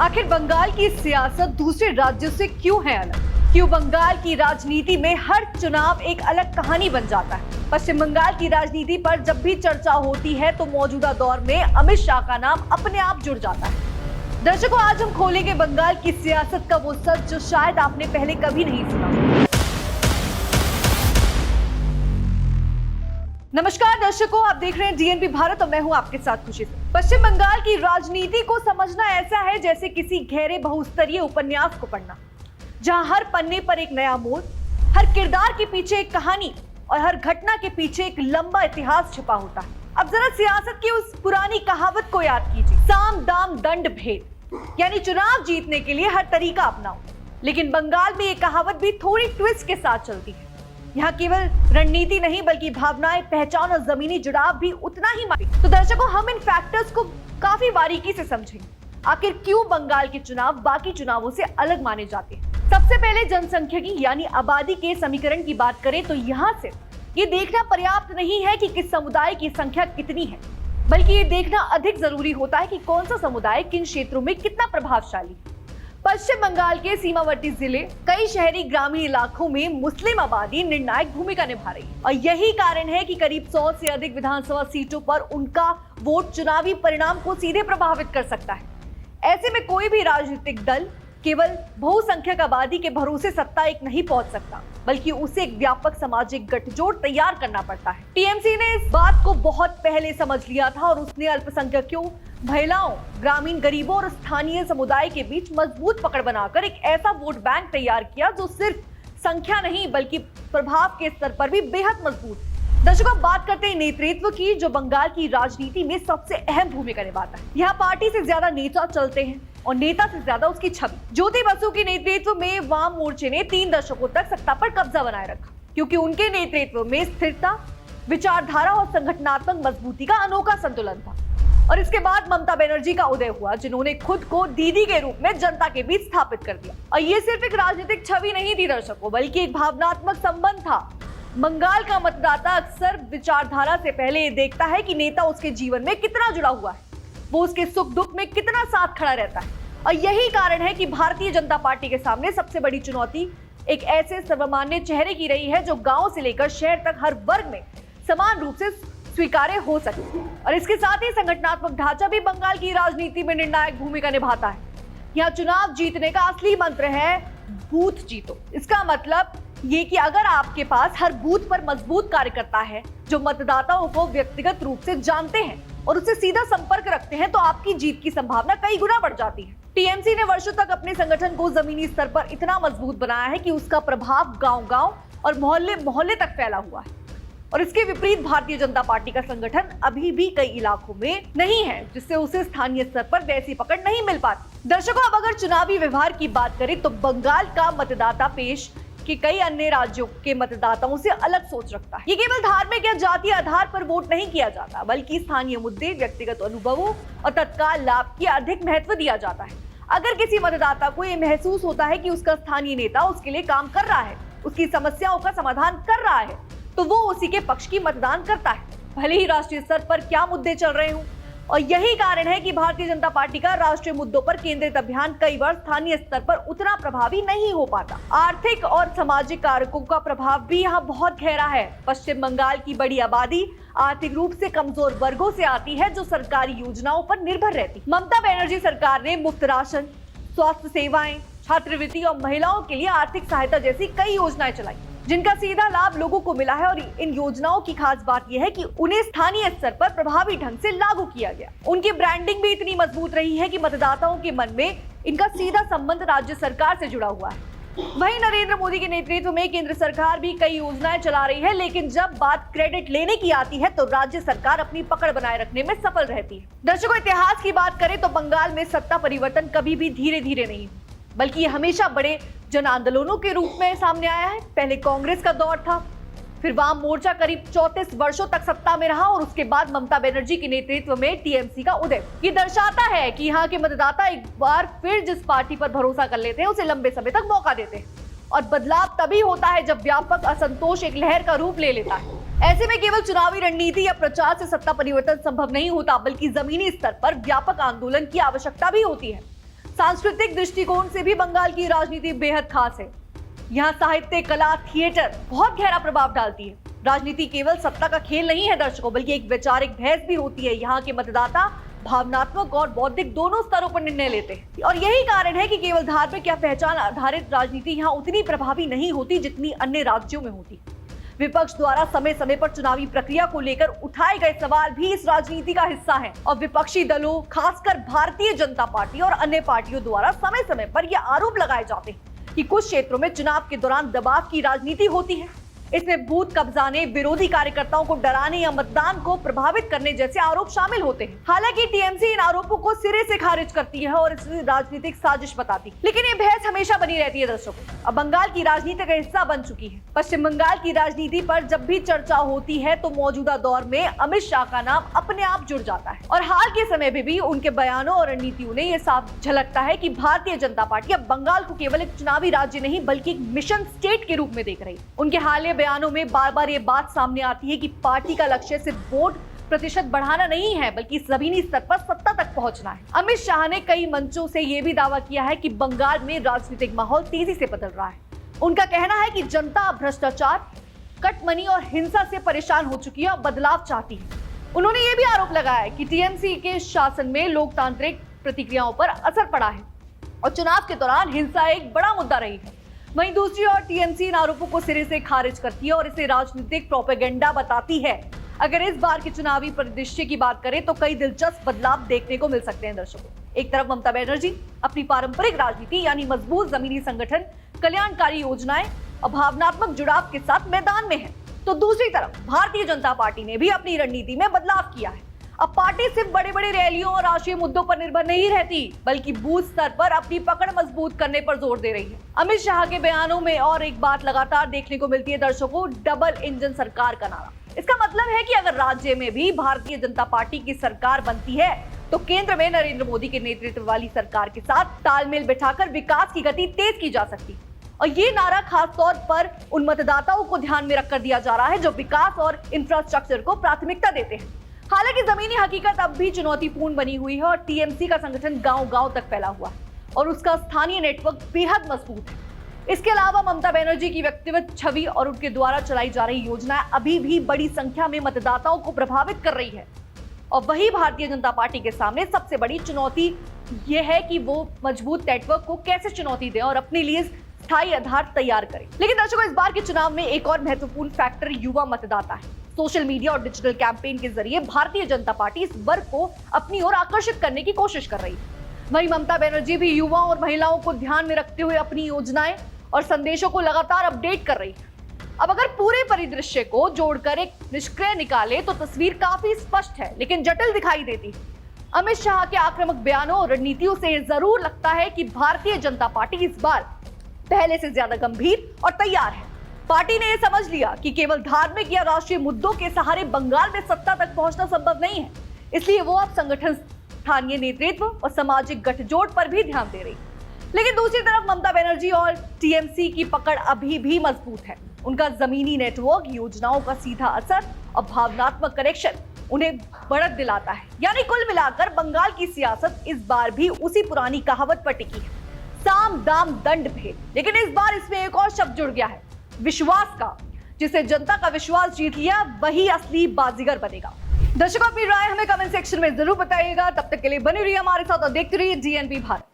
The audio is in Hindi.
आखिर बंगाल की सियासत दूसरे राज्यों से क्यों है अलग? क्यों बंगाल की राजनीति में हर चुनाव एक अलग कहानी बन जाता है? पश्चिम बंगाल की राजनीति पर जब भी चर्चा होती है तो मौजूदा दौर में अमित शाह का नाम अपने आप जुड़ जाता है। दर्शकों, आज हम खोलेंगे बंगाल की सियासत का वो सच जो शायद आपने पहले कभी नहीं सुना। नमस्कार दर्शकों, आप देख रहे हैं डीएनपी भारत और मैं हूं आपके साथ खुशी से। पश्चिम बंगाल की राजनीति को समझना ऐसा है जैसे किसी गहरे बहुस्तरीय उपन्यास को पढ़ना, जहां हर पन्ने पर एक नया मोड़, हर किरदार के पीछे एक कहानी और हर घटना के पीछे एक लंबा इतिहास छिपा होता है। अब जरा सियासत की उस पुरानी कहावत को याद कीजिए, साम दाम दंड भेद, यानी चुनाव जीतने के लिए हर तरीका अपनाओ। लेकिन बंगाल में ये कहावत भी थोड़ी ट्विस्ट के साथ चलती है। यहाँ केवल रणनीति नहीं बल्कि भावनाएं, पहचान और जमीनी जुड़ाव भी उतना ही मायने। तो दर्शकों, हम इन फैक्टर्स को काफी बारीकी से समझेंगे। आखिर क्यों बंगाल के चुनाव बाकी चुनावों से अलग माने जाते हैं? सबसे पहले जनसंख्या यानी आबादी के समीकरण की बात करें तो यहाँ से ये देखना पर्याप्त नहीं है कि किस समुदाय की संख्या कितनी है, बल्कि ये देखना अधिक जरूरी होता है कि कौन सा समुदाय किन क्षेत्रों में कितना प्रभावशाली है। पश्चिम बंगाल के सीमावर्ती जिले, कई शहरी ग्रामीण इलाकों में मुस्लिम आबादी निर्णायक भूमिका निभा रही है और यही कारण है कि करीब 100 से अधिक विधानसभा सीटों पर उनका वोट चुनावी परिणाम को सीधे प्रभावित कर सकता है। ऐसे में कोई भी राजनीतिक दल केवल बहुसंख्यक आबादी के भरोसे सत्ता एक नहीं पहुंच सकता, बल्कि उसे एक व्यापक सामाजिक गठजोड़ तैयार करना पड़ता है। टीएमसी ने इस बात को बहुत पहले समझ लिया था और उसने अल्पसंख्यकों, महिलाओं, ग्रामीण गरीबों और स्थानीय समुदाय के बीच मजबूत पकड़ बनाकर एक ऐसा वोट बैंक तैयार किया जो सिर्फ संख्या नहीं बल्कि प्रभाव के स्तर पर भी बेहद मजबूत है। दर्शकों, बात करते हैं नेतृत्व की, जो बंगाल की राजनीति में सबसे अहम भूमिका निभाता है। यहाँ पार्टी से ज्यादा नेता चलते हैं और नेता से ज्यादा उसकी छवि। ज्योति बसु के नेतृत्व में वाम मोर्चे ने 3 दशकों तक सत्ता पर कब्जा बनाए रखा, क्योंकि उनके नेतृत्व में स्थिरता, विचारधारा और संगठनात्मक मजबूती का अनोखा संतुलन था। और इसके बाद ममता बनर्जी का उदय हुआ, जिन्होंने खुद को दीदी के रूप में जनता के बीच स्थापित कर दिया। और ये सिर्फ एक राजनीतिक छवि नहीं थी दर्शकों, बल्कि एक भावनात्मक संबंध था। बंगाल का मतदाता अक्सर विचारधारा से पहले ये देखता है कि नेता उसके जीवन में कितना जुड़ा हुआ है, वो उसके सुख दुख में कितना साथ खड़ा रहता है। और यही कारण है कि भारतीय जनता पार्टी के सामने सबसे बड़ी चुनौती एक ऐसे सर्वमान्य चेहरे की रही है जो गांव से लेकर शहर तक हर वर्ग में समान रूप से स्वीकार्य हो सके। और इसके साथ ही संगठनात्मक ढांचा भी बंगाल की राजनीति में निर्णायक भूमिका निभाता है। यहाँ चुनाव जीतने का असली मंत्र है बूथ जीतो। इसका मतलब ये कि अगर आपके पास हर बूथ पर मजबूत कार्यकर्ता है जो मतदाताओं को व्यक्तिगत रूप से जानते हैं और उससे सीधा संपर्क रखते हैं, तो आपकी जीत की संभावना कई गुना बढ़ जाती है। टीएमसी ने वर्षों तक अपने संगठन को जमीनी स्तर पर इतना मजबूत बनाया है कि उसका प्रभाव गांव-गांव और मोहल्ले तक फैला हुआ है। और इसके विपरीत भारतीय जनता पार्टी का संगठन अभी भी कई इलाकों में नहीं है, जिससे उसे स्थानीय स्तर पर वैसी पकड़ नहीं मिल पाती। दर्शकों, अब अगर चुनावी व्यवहार की बात करें तो बंगाल का मतदाता पेश के कई अन्य राज्यों के मतदाताओं से अलग सोच रखता है। ये केवल धार्मिक या जातीय आधार पर वोट नहीं किया जाता, बल्कि स्थानीय मुद्दे, व्यक्तिगत अनुभवों और तत्काल लाभ की अधिक महत्व दिया जाता है। अगर किसी मतदाता को ये महसूस होता है कि उसका स्थानीय नेता उसके लिए काम कर रहा है, उसकी समस्याओं का समाधान कर रहा है, तो वो उसी के पक्ष की मतदान करता है, भले ही राष्ट्रीय स्तर पर क्या मुद्दे चल रहे हों। और यही कारण है कि भारतीय जनता पार्टी का राष्ट्रीय मुद्दों पर केंद्रित अभियान कई बार स्थानीय स्तर पर उतना प्रभावी नहीं हो पाता। आर्थिक और सामाजिक कारकों का प्रभाव भी यहाँ बहुत गहरा है। पश्चिम बंगाल की बड़ी आबादी आर्थिक रूप से कमजोर वर्गों से आती है, जो सरकारी योजनाओं पर निर्भर रहती। ममता बनर्जी सरकार ने मुफ्त राशन, स्वास्थ्य सेवाएं, छात्रवृत्ति और महिलाओं के लिए आर्थिक सहायता जैसी कई योजनाएं चलाई, जिनका सीधा लाभ लोगों को मिला है। और इन योजनाओं की खास बात यह है कि उन्हें स्थानीय स्तर पर प्रभावी ढंग से लागू किया गया। उनकी ब्रांडिंग भी इतनी मजबूत रही है कि मतदाताओं के मन में इनका सीधा संबंध राज्य सरकार से जुड़ा हुआ है। वहीं नरेंद्र मोदी के नेतृत्व में केंद्र सरकार भी कई योजनाएं चला रही है, लेकिन जब बात क्रेडिट लेने की आती है तो राज्य सरकार अपनी पकड़ बनाए रखने में सफल रहती है। दर्शकों, इतिहास की बात करें तो बंगाल में सत्ता परिवर्तन कभी भी धीरे धीरे नहीं, बल्कि ये हमेशा बड़े जन आंदोलनों के रूप में सामने आया है। पहले कांग्रेस का दौर था, फिर वाम मोर्चा करीब 34 वर्षों तक सत्ता में रहा और उसके बाद ममता बनर्जी के नेतृत्व में टीएमसी का उदय। ये दर्शाता है कि यहाँ के मतदाता एक बार फिर जिस पार्टी पर भरोसा कर लेते हैं उसे लंबे समय तक मौका देते हैं। और बदलाव तभी होता है जब व्यापक असंतोष एक लहर का रूप ले लेता है। ऐसे में केवल चुनावी रणनीति या प्रचार से सत्ता परिवर्तन संभव नहीं होता, बल्कि जमीनी स्तर पर व्यापक आंदोलन की आवश्यकता भी होती है। सांस्कृतिक दृष्टिकोण से भी बंगाल की राजनीति बेहद खास है। यहाँ साहित्य, कला, थिएटर बहुत गहरा प्रभाव डालती है। राजनीति केवल सत्ता का खेल नहीं है दर्शकों, बल्कि एक वैचारिक बहस भी होती है। यहाँ के मतदाता भावनात्मक और बौद्धिक दोनों स्तरों पर निर्णय लेते हैं और यही कारण है कि केवल धार्मिक या पहचान आधारित राजनीति यहाँ उतनी प्रभावी नहीं होती जितनी अन्य राज्यों में होती। विपक्ष द्वारा समय समय पर चुनावी प्रक्रिया को लेकर उठाए गए सवाल भी इस राजनीति का हिस्सा हैं और विपक्षी दलों, खासकर भारतीय जनता पार्टी और अन्य पार्टियों द्वारा समय समय पर यह आरोप लगाए जाते हैं कि कुछ क्षेत्रों में चुनाव के दौरान दबाव की राजनीति होती है। इसमें बूथ कब्जाने, विरोधी कार्यकर्ताओं को डराने या मतदान को प्रभावित करने जैसे आरोप शामिल होते हैं। हालांकि टीएमसी इन आरोपों को सिरे से खारिज करती है और इसे राजनीतिक साजिश बताती है, लेकिन ये बहस हमेशा बनी रहती है दर्शकों। अब बंगाल की राजनीति का हिस्सा बन चुकी है। पश्चिम बंगाल की राजनीति पर जब भी चर्चा होती है तो मौजूदा दौर में अमित शाह का नाम अपने आप जुड़ जाता है और हाल के समय में भी उनके बयानों और रणनीतियों ने यह साफ झलकता है कि भारतीय जनता पार्टी अब बंगाल को केवल एक चुनावी राज्य नहीं बल्कि एक मिशन स्टेट के रूप में देख रही है। उनके हालिया बयानों में बार बार ये बात सामने आती है कि पार्टी का लक्ष्य सिर्फ वोट प्रतिशत बढ़ाना नहीं है बल्कि जमीनी स्तर पर सत्ता तक पहुंचना है। अमित शाह ने कई मंचों से यह भी दावा किया है कि बंगाल में राजनीतिक माहौल तेजी से बदल रहा है। उनका कहना है कि जनता भ्रष्टाचार, कटमनी और हिंसा से परेशान हो चुकी है और बदलाव चाहती है। उन्होंने यह भी आरोप लगाया है कि टीएमसी के शासन में लोकतांत्रिक प्रतिक्रियाओं पर असर पड़ा है और चुनाव के दौरान हिंसा एक बड़ा मुद्दा रही है। वहीं दूसरी ओर टीएमसी इन आरोपों को सिरे से खारिज करती है और इसे राजनीतिक प्रोपेगेंडा बताती है। अगर इस बार के चुनावी परिदृश्य की बात करें तो कई दिलचस्प बदलाव देखने को मिल सकते हैं दर्शकों। एक तरफ ममता बनर्जी अपनी पारंपरिक राजनीति यानी मजबूत जमीनी संगठन, कल्याणकारी योजनाएं और भावनात्मक जुड़ाव के साथ मैदान में है, तो दूसरी तरफ भारतीय जनता पार्टी ने भी अपनी रणनीति में बदलाव किया है। अब पार्टी सिर्फ बड़े बड़े रैलियों और राष्ट्रीय मुद्दों पर निर्भर नहीं रहती बल्कि बूथ स्तर पर अपनी पकड़ मजबूत करने पर जोर दे रही है। अमित शाह के बयानों में और एक बात लगातार देखने को मिलती है दर्शकों, डबल इंजन सरकार का नारा। इसका मतलब है कि अगर राज्य में भी भारतीय जनता पार्टी की सरकार बनती है तो केंद्र में नरेंद्र मोदी के नेतृत्व वाली सरकार के साथ तालमेल बिठाकर विकास की गति तेज की जा सकती है। और ये नारा खास तौर पर उन मतदाताओं को ध्यान में रखकर दिया जा रहा है जो विकास और इंफ्रास्ट्रक्चर को प्राथमिकता देते हैं। हालांकि जमीनी हकीकत अब भी चुनौतीपूर्ण बनी हुई है और टीएमसी का संगठन गांव-गांव तक फैला हुआ है और उसका स्थानीय नेटवर्क बेहद मजबूत है। इसके अलावा ममता बनर्जी की व्यक्तिगत छवि और उनके द्वारा चलाई जा रही योजनाएं अभी भी बड़ी संख्या में मतदाताओं को प्रभावित कर रही है और वही भारतीय जनता पार्टी के सामने सबसे बड़ी चुनौती यह है कि वो मजबूत नेटवर्क को कैसे चुनौती दें और अपने लिए स्थायी आधार तैयार करें। लेकिन दर्शकों, इस बार के चुनाव में एक और महत्वपूर्ण फैक्टर युवा मतदाता है। सोशल मीडिया और डिजिटल कैंपेन के जरिए भारतीय जनता पार्टी इस वर्ग को अपनी ओर आकर्षित करने की कोशिश कर रही है। वहीं ममता बनर्जी भी युवाओं और महिलाओं को ध्यान में रखते हुए अपनी योजनाएं और संदेशों को लगातार अपडेट कर रही है। अब अगर पूरे परिदृश्य को जोड़कर एक निष्कर्ष निकाले तो तस्वीर काफी स्पष्ट है लेकिन जटिल दिखाई देती है। अमित शाह के आक्रामक बयानों और रणनीतियों से जरूर लगता है कि भारतीय जनता पार्टी इस बार पहले से ज्यादा गंभीर और तैयार है। पार्टी ने यह समझ लिया कि केवल धार्मिक या राष्ट्रीय मुद्दों के सहारे बंगाल में सत्ता तक पहुंचना संभव नहीं है, इसलिए वो अब संगठन, स्थानीय नेतृत्व और सामाजिक गठजोड़ पर भी ध्यान दे रही है। लेकिन दूसरी तरफ ममता बनर्जी और टीएमसी की पकड़ अभी भी मजबूत है। उनका जमीनी नेटवर्क, योजनाओं का सीधा असर और भावनात्मक कनेक्शन उन्हें बढ़त दिलाता है। यानी कुल मिलाकर बंगाल की सियासत इस बार भी उसी पुरानी कहावत पर टिकी है, साम दाम दंड भेद। लेकिन इस बार इसमें एक और शब्द जुड़ गया है, विश्वास का। जिसे जनता का विश्वास जीत लिया वही असली बाजीगर बनेगा। दर्शकों, अपनी राय हमें कमेंट सेक्शन में जरूर बताइएगा। तब तक के लिए बने रहिए हमारे साथ और देखते रहिए डीएनपी भारत।